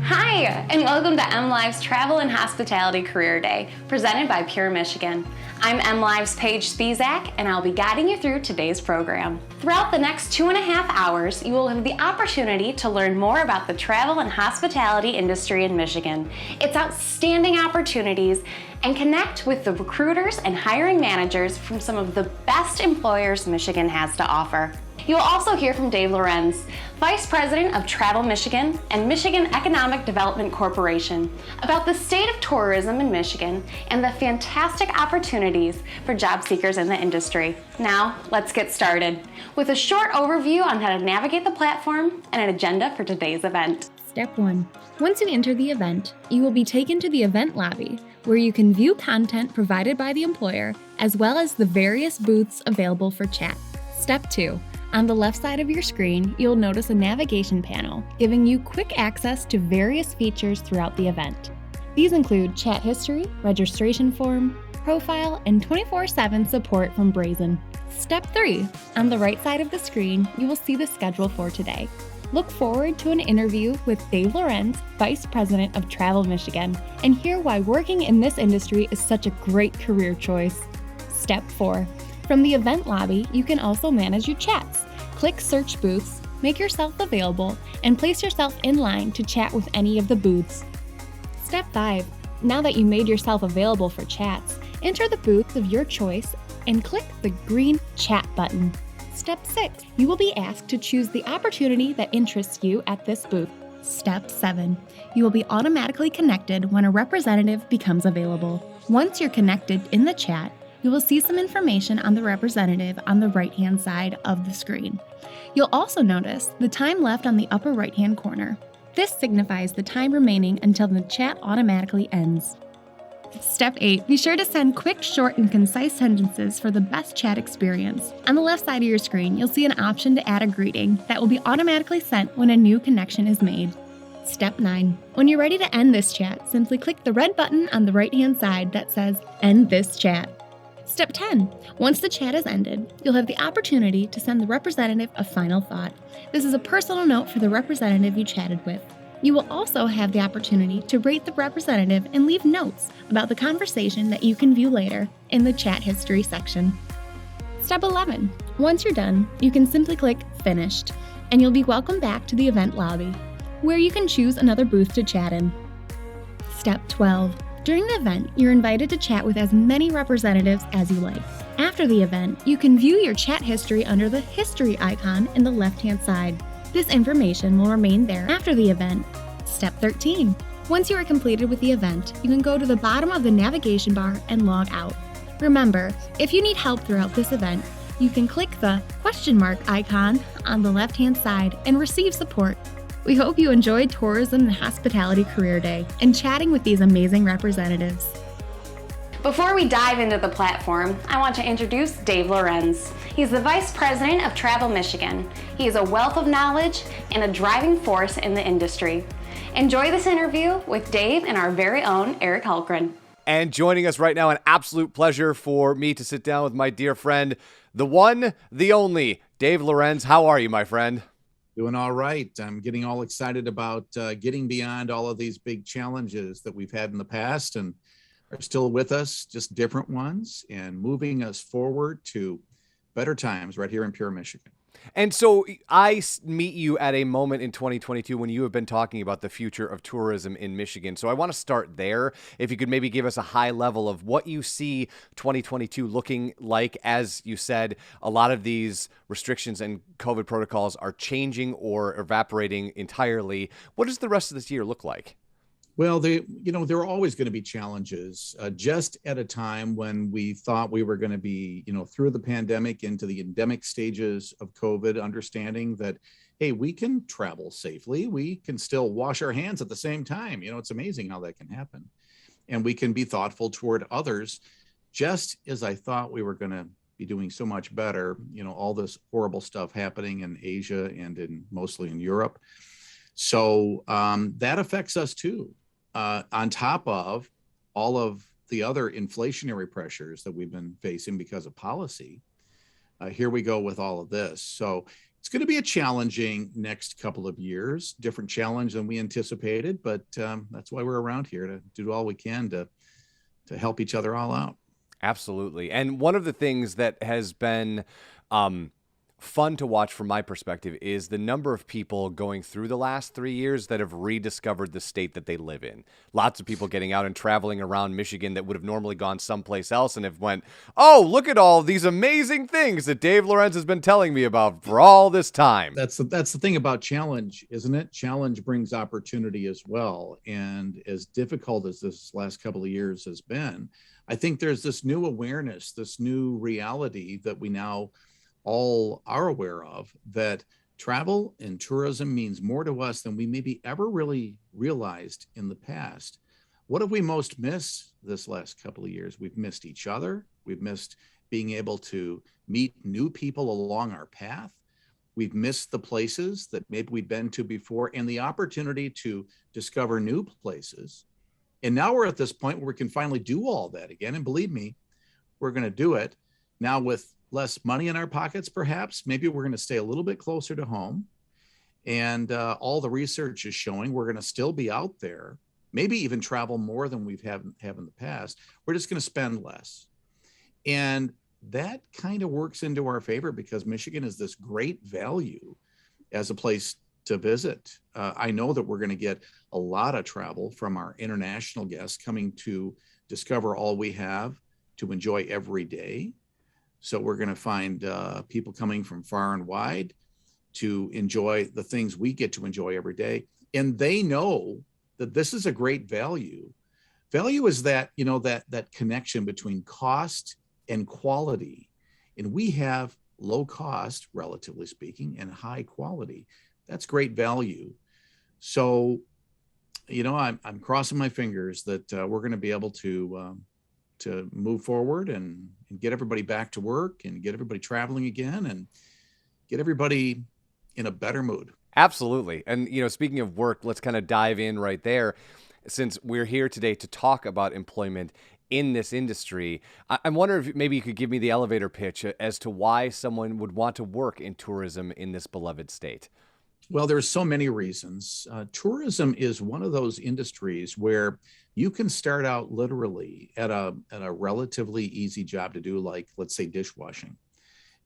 Hi, and welcome to MLive's Travel and Hospitality Career Day, presented by Pure Michigan. I'm MLive's Paige Spizak, and I'll be guiding you through today's program. Throughout the next 2.5 hours, you will have the opportunity to learn more about the travel and hospitality industry in Michigan, its outstanding opportunities, and connect with the recruiters and hiring managers from some of the best employers Michigan has to offer. You will also hear from Dave Lorenz, Vice President of Travel Michigan and Michigan Economic Development Corporation, about the state of tourism in Michigan and the fantastic opportunities for job seekers in the industry. Now, let's get started with a short overview on how to navigate the platform and an agenda for today's event. Step 1. Once you enter the event, you will be taken to the event lobby, where you can view content provided by the employer, as well as the various booths available for chat. Step 2. On the left side of your screen, you'll notice a navigation panel, giving you quick access to various features throughout the event. These include chat history, registration form, profile, and 24/7 support from Brazen. Step 3. On the right side of the screen, you will see the schedule for today. Look forward to an interview with Dave Lorenz, Vice President of Travel Michigan, and hear why working in this industry is such a great career choice. Step 4. From the event lobby, you can also manage your chats. Click Search Booths, make yourself available, and place yourself in line to chat with any of the booths. Step 5. Now that you made yourself available for chats, enter the booth of your choice and click the green Chat button. Step 6. You will be asked to choose the opportunity that interests you at this booth. Step 7. You will be automatically connected when a representative becomes available. Once you're connected in the chat, you will see some information on the representative on the right-hand side of the screen. You'll also notice the time left on the upper right-hand corner. This signifies the time remaining until the chat automatically ends. Step 8. Be sure to send quick, short, and concise sentences for the best chat experience. On the left side of your screen, you'll see an option to add a greeting that will be automatically sent when a new connection is made. Step 9. When you're ready to end this chat, simply click the red button on the right-hand side that says End this chat. Step 10. Once the chat is ended, you'll have the opportunity to send the representative a final thought. This is a personal note for the representative you chatted with. You will also have the opportunity to rate the representative and leave notes about the conversation that you can view later in the chat history section. Step 11. Once you're done, you can simply click Finished, and you'll be welcomed back to the event lobby, where you can choose another booth to chat in. Step 12. During the event, you're invited to chat with as many representatives as you like. After the event, you can view your chat history under the History icon in the left-hand side. This information will remain there after the event. Step 13. Once you are completed with the event, you can go to the bottom of the navigation bar and log out. Remember, if you need help throughout this event, you can click the question mark icon on the left-hand side and receive support. We hope you enjoyed Tourism and Hospitality Career Day and chatting with these amazing representatives. Before we dive into the platform, I want to introduce Dave Lorenz. He's the Vice President of Travel Michigan. He is a wealth of knowledge and a driving force in the industry. Enjoy this interview with Dave and our very own Eric Hulkren. And joining us right now, an absolute pleasure for me to sit down with my dear friend, the one, the only, Dave Lorenz. How are you, my friend? Doing all right. I'm getting all excited about getting beyond all of these big challenges that we've had in the past and are still with us, just different ones, and moving us forward to better times right here in Pure Michigan. And so I meet you at a moment in 2022 when you have been talking about the future of tourism in Michigan. So I want to start there. If you could maybe give us a high level of what you see 2022 looking like. As you said, a lot of these restrictions and COVID protocols are changing or evaporating entirely. What does the rest of this year look like? Well, there are always going to be challenges. Just at a time when we thought we were going to be, through the pandemic into the endemic stages of COVID, understanding that, hey, we can travel safely. We can still wash our hands at the same time. It's amazing how that can happen. And we can be thoughtful toward others. Just as I thought we were going to be doing so much better, all this horrible stuff happening in Asia and mostly in Europe. So that affects us too. On top of all of the other inflationary pressures that we've been facing because of policy, here we go with all of this. So it's going to be a challenging next couple of years, different challenge than we anticipated, but that's why we're around here, to do all we can to help each other all out. Absolutely. And one of the things that has been fun to watch from my perspective is the number of people going through the last 3 years that have rediscovered the state that they live in. Lots of people getting out and traveling around Michigan that would have normally gone someplace else and have went, oh, look at all these amazing things that Dave Lorenz has been telling me about for all this time. That's the thing about challenge, isn't it? Challenge brings opportunity as well. And as difficult as this last couple of years has been, I think there's this new awareness, this new reality that we now all are aware of, that travel and tourism means more to us than we maybe ever really realized in the past. What have we most missed this last couple of years? We've missed each other. We've missed being able to meet new people along our path. We've missed the places that maybe we've been to before and the opportunity to discover new places. And now we're at this point where we can finally do all that again. And believe me, we're going to do it now with less money in our pockets, perhaps. Maybe we're going to stay a little bit closer to home. And all the research is showing we're going to still be out there, maybe even travel more than we've have in the past. We're just going to spend less. And that kind of works into our favor because Michigan is this great value as a place to visit. I know that we're going to get a lot of travel from our international guests coming to discover all we have to enjoy every day. So we're going to find people coming from far and wide to enjoy the things we get to enjoy every day. And they know that this is a great value. Value is that, that connection between cost and quality. And we have low cost, relatively speaking, and high quality. That's great value. So, I'm crossing my fingers that we're going to be able to move forward and get everybody back to work and get everybody traveling again and get everybody in a better mood. Absolutely. And, speaking of work, let's kind of dive in right there. Since we're here today to talk about employment in this industry, I'm wondering if maybe you could give me the elevator pitch as to why someone would want to work in tourism in this beloved state. Well, there's so many reasons. Tourism is one of those industries where you can start out literally at a relatively easy job to do, like, let's say, dishwashing,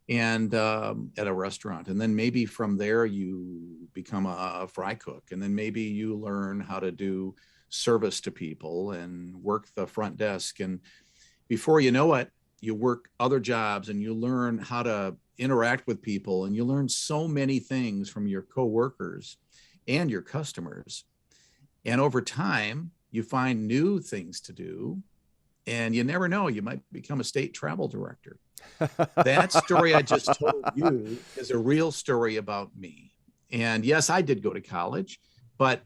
and at a restaurant. And then maybe from there you become a fry cook. And then maybe you learn how to do service to people and work the front desk. And before you know it, you work other jobs and you learn how to interact with people, and you learn so many things from your coworkers and your customers. And over time, you find new things to do, and you never know, you might become a state travel director. That story I just told you is a real story about me. And yes, I did go to college, but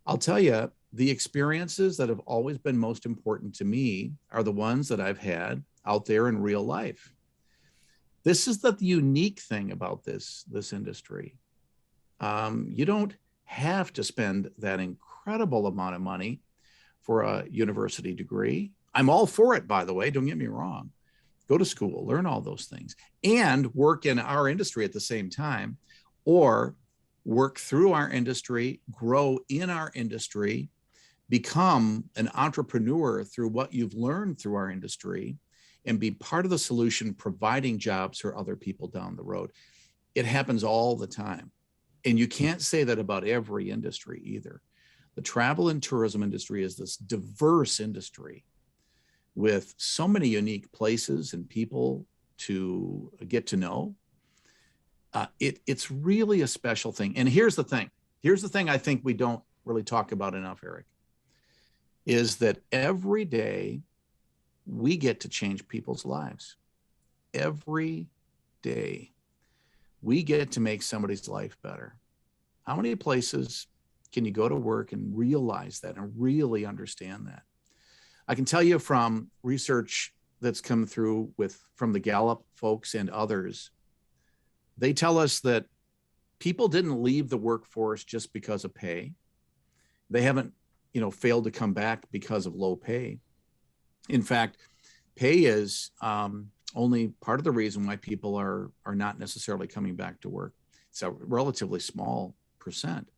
I'll tell you, the experiences that have always been most important to me are the ones that I've had out there in real life. This is the unique thing about this industry. You don't have to spend that incredible amount of money for a university degree. I'm all for it, by the way, don't get me wrong. Go to school, learn all those things, and work in our industry at the same time, or work through our industry, grow in our industry, become an entrepreneur through what you've learned through our industry, and be part of the solution, providing jobs for other people down the road. It happens all the time. And you can't say that about every industry either. The travel and tourism industry is this diverse industry with so many unique places and people to get to know. It's really a special thing. And here's the thing. Here's the thing I think we don't really talk about enough, Eric, is that every day we get to change people's lives. Every day we get to make somebody's life better. How many places can you go to work and realize that and really understand that? I can tell you from research that's come through from the Gallup folks and others, they tell us that people didn't leave the workforce just because of pay. They haven't, failed to come back because of low pay. In fact, pay is only part of the reason why people are not necessarily coming back to work. It's a relatively small percent.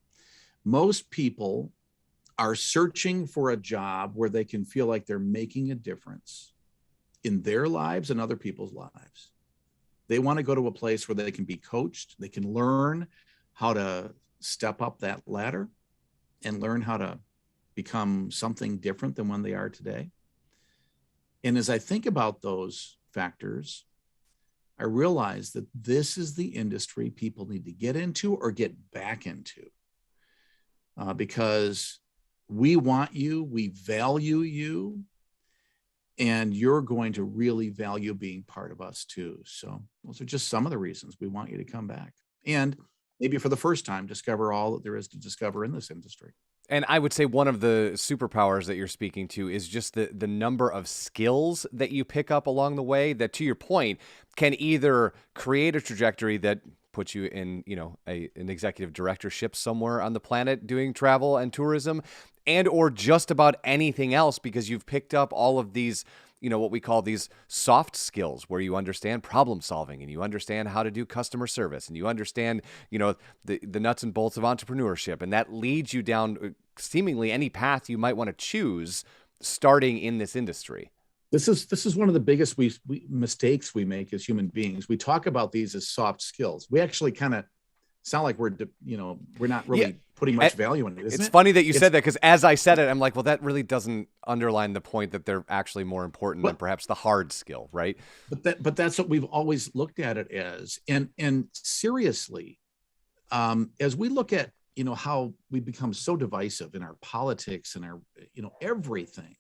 Most people are searching for a job where they can feel like they're making a difference in their lives and other people's lives. They want to go to a place where they can be coached, they can learn how to step up that ladder and learn how to become something different than when they are today. And as I think about those factors, I realize that this is the industry people need to get into or get back into, because we want you, we value you, and you're going to really value being part of us too. So those are just some of the reasons we want you to come back. And maybe for the first time, discover all that there is to discover in this industry. And I would say one of the superpowers that you're speaking to is just the number of skills that you pick up along the way that, to your point, can either create a trajectory that puts you in, an executive directorship somewhere on the planet doing travel and tourism, and or just about anything else, because you've picked up all of these, what we call these soft skills, where you understand problem solving and you understand how to do customer service and you understand, the nuts and bolts of entrepreneurship. And that leads you down seemingly any path you might want to choose starting in this industry. This is one of the biggest mistakes we make as human beings. We talk about these as soft skills. We actually kind of sound like we're not really putting much value in it. It's funny that you said that, because as I said it, I'm like, well, that really doesn't underline the point that they're actually more important than perhaps the hard skill, right? But that's what we've always looked at it as. And seriously, as we look at how we become so divisive in our politics and our everything.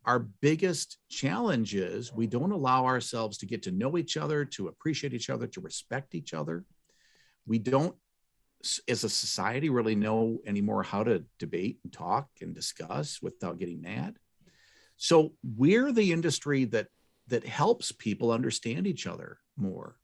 Our biggest challenge is we don't allow ourselves to get to know each other, to appreciate each other, to respect each other. We don't, as a society, really know anymore how to debate and talk and discuss without getting mad. So we're the industry that helps people understand each other more.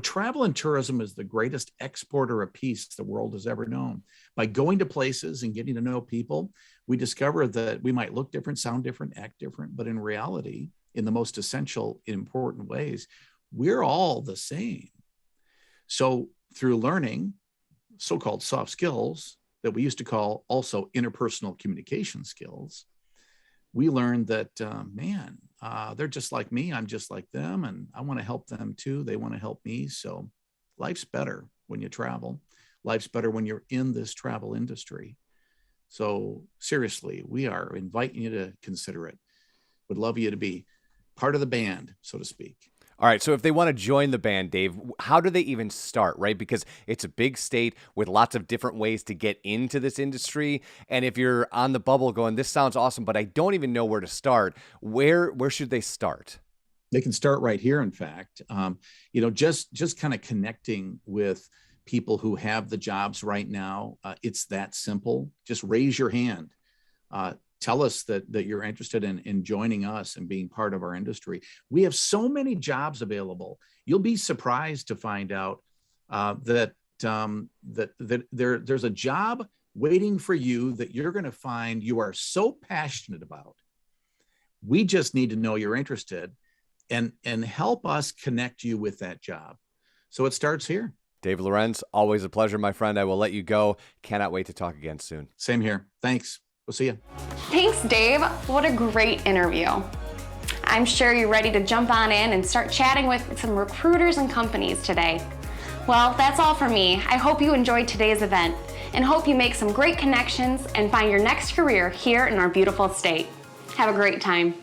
Travel and tourism is the greatest exporter of peace the world has ever known. By going to places and getting to know people, we discover that we might look different, sound different, act different, but in reality, in the most essential, important ways, we're all the same. So through learning so-called soft skills that we used to call also interpersonal communication skills, we learned that, they're just like me. I'm just like them. And I want to help them too. They want to help me. So life's better when you travel. Life's better when you're in this travel industry. So seriously, we are inviting you to consider it. Would love you to be part of the band, so to speak. All right, so if they want to join the band, Dave, how do they even start, right? Because it's a big state with lots of different ways to get into this industry. And if you're on the bubble going, this sounds awesome, but I don't even know where to start, where should they start? They can start right here, in fact. Just kind of connecting with people who have the jobs right now. It's that simple. Just raise your hand. Tell us that you're interested in joining us and being part of our industry. We have so many jobs available. You'll be surprised to find out that there's a job waiting for you that you're going to find you are so passionate about. We just need to know you're interested and help us connect you with that job. So it starts here. Dave Lorenz, always a pleasure, my friend. I will let you go. Cannot wait to talk again soon. Same here. Thanks. We'll see you. Thanks, Dave. What a great interview. I'm sure you're ready to jump on in and start chatting with some recruiters and companies today. Well, that's all for me. I hope you enjoyed today's event and hope you make some great connections and find your next career here in our beautiful state. Have a great time.